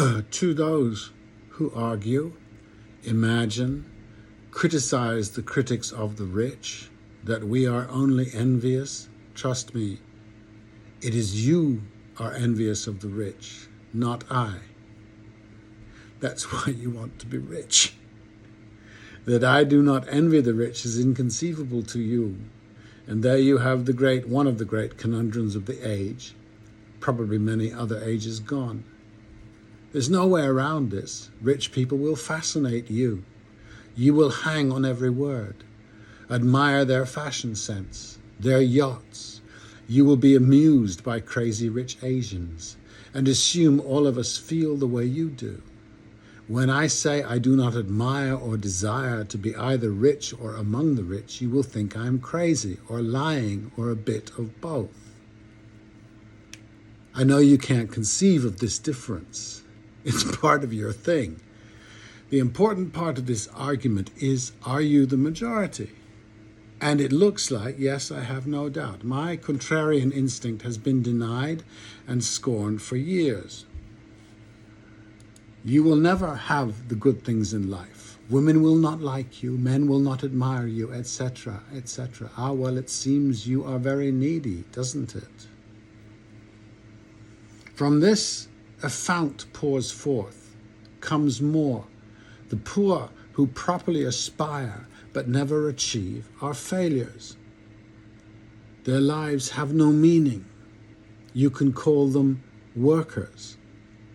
To those who argue, imagine, criticize the critics of the rich, that we are only envious, trust me, it is you are envious of the rich, not I. That's why you want to be rich. That I do not envy the rich is inconceivable to you. And there you have one of the great conundrums of the age, probably many other ages gone. There's no way around this. Rich people will fascinate you. You will hang on every word, admire their fashion sense, their yachts. You will be amused by crazy rich Asians and assume all of us feel the way you do. When I say I do not admire or desire to be either rich or among the rich, you will think I am crazy or lying or a bit of both. I know you can't conceive of this difference. It's part of your thing. The important part of this argument is, are you the majority? And it looks like, yes, I have no doubt. My contrarian instinct has been denied and scorned for years. You will never have the good things in life. Women will not like you, men will not admire you, etc., etc. Ah, well, it seems you are very needy, doesn't it? From this, a fount pours forth, comes more. The poor who properly aspire but never achieve are failures. Their lives have no meaning. You can call them workers.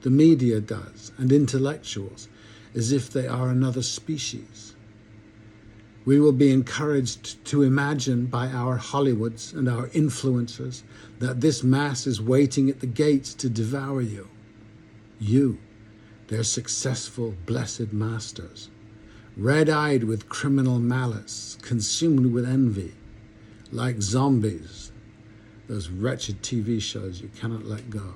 The media does, and intellectuals, as if they are another species. We will be encouraged to imagine by our Hollywoods and our influencers that this mass is waiting at the gates to devour you. You, their successful, blessed masters, red-eyed with criminal malice, consumed with envy, like zombies, those wretched TV shows you cannot let go.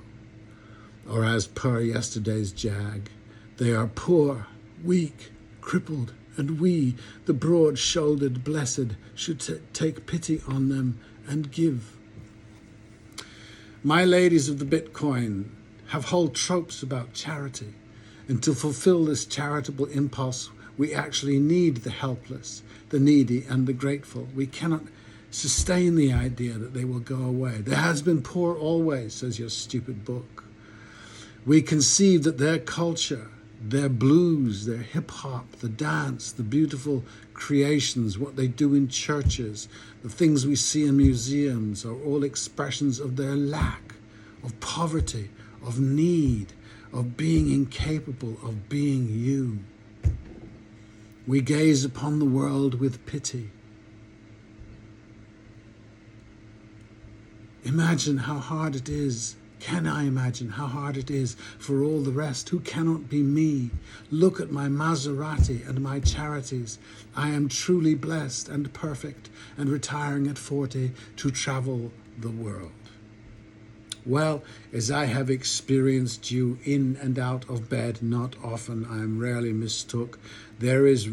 Or as per yesterday's jag, they are poor, weak, crippled, and we, the broad-shouldered blessed, should take pity on them and give. My ladies of the Bitcoin have whole tropes about charity, and to fulfill this charitable impulse, we actually need the helpless, the needy, and the grateful. We cannot sustain the idea that they will go away. There has been poor always, says your stupid book. We conceive that their culture, their blues, their hip-hop, the dance, the beautiful creations, what they do in churches, the things we see in museums are all expressions of their lack, of poverty, of need, of being incapable of being you. We gaze upon the world with pity. Imagine how hard it is. Can I imagine how hard it is for all the rest who cannot be me? Look at my Maserati and my charities. I am truly blessed and perfect and retiring at 40 to travel the world. Well, as I have experienced you in and out of bed, not often, I am rarely mistook, there is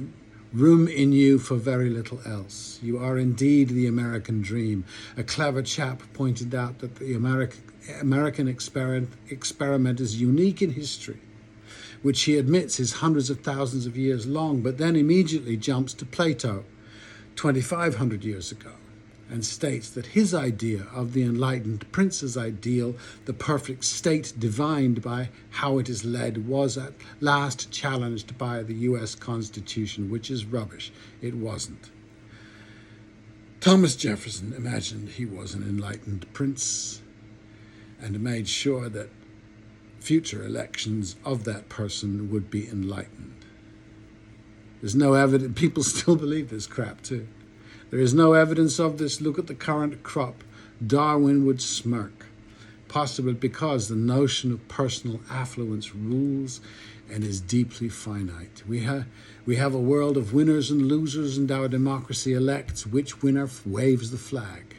room in you for very little else. You are indeed the American dream. A clever chap pointed out that the American experiment is unique in history, which he admits is hundreds of thousands of years long, but then immediately jumps to Plato, 2,500 years ago, and states that his idea of the enlightened prince's ideal, the perfect state divined by how it is led, was at last challenged by the US Constitution, which is rubbish. It wasn't. Thomas Jefferson imagined he was an enlightened prince and made sure that future elections of that person would be enlightened. There's no evidence. People still believe this crap too. There is no evidence of this. Look at the current crop. Darwin would smirk, possibly because the notion of personal affluence rules and is deeply finite. We have a world of winners and losers, and our democracy elects which winner waves the flag.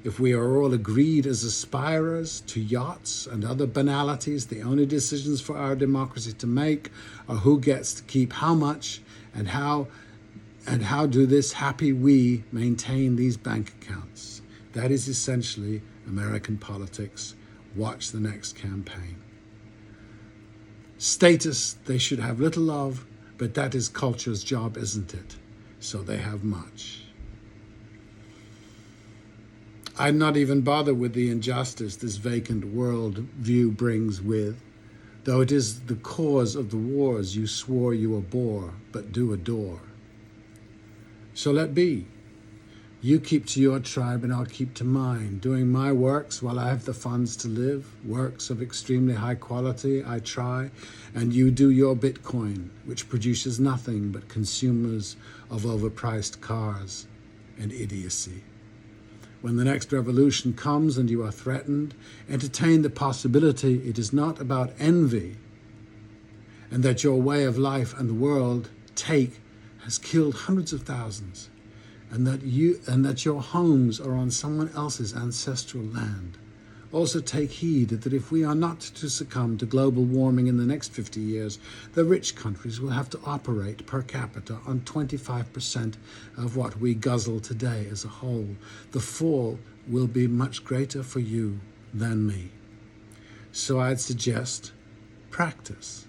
If we are all agreed as aspirers to yachts and other banalities, the only decisions for our democracy to make are who gets to keep how much and how do this happy we maintain these bank accounts. That is essentially American politics. Watch the next campaign. Status they should have little of, but that is culture's job, isn't it? So they have much. I'd not even bother with the injustice this vacant world view brings with, though it is the cause of the wars you swore you abhor, but do adore. So let be. You keep to your tribe and I'll keep to mine, doing my works while I have the funds to live, works of extremely high quality I try, and you do your Bitcoin, which produces nothing but consumers of overpriced cars and idiocy. When the next revolution comes and you are threatened, entertain the possibility it is not about envy, and that your way of life and the world has killed hundreds of thousands, and that your homes are on someone else's ancestral land. Also take heed that if we are not to succumb to global warming in the next 50 years, the rich countries will have to operate per capita on 25% of what we guzzle today as a whole. The fall will be much greater for you than me. So I'd suggest practice.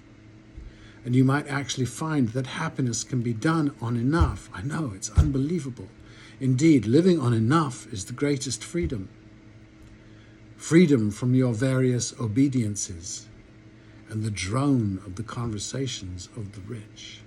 And you might actually find that happiness can be done on enough. I know, it's unbelievable. Indeed, living on enough is the greatest freedom. Freedom from your various obediences and the drone of the conversations of the rich.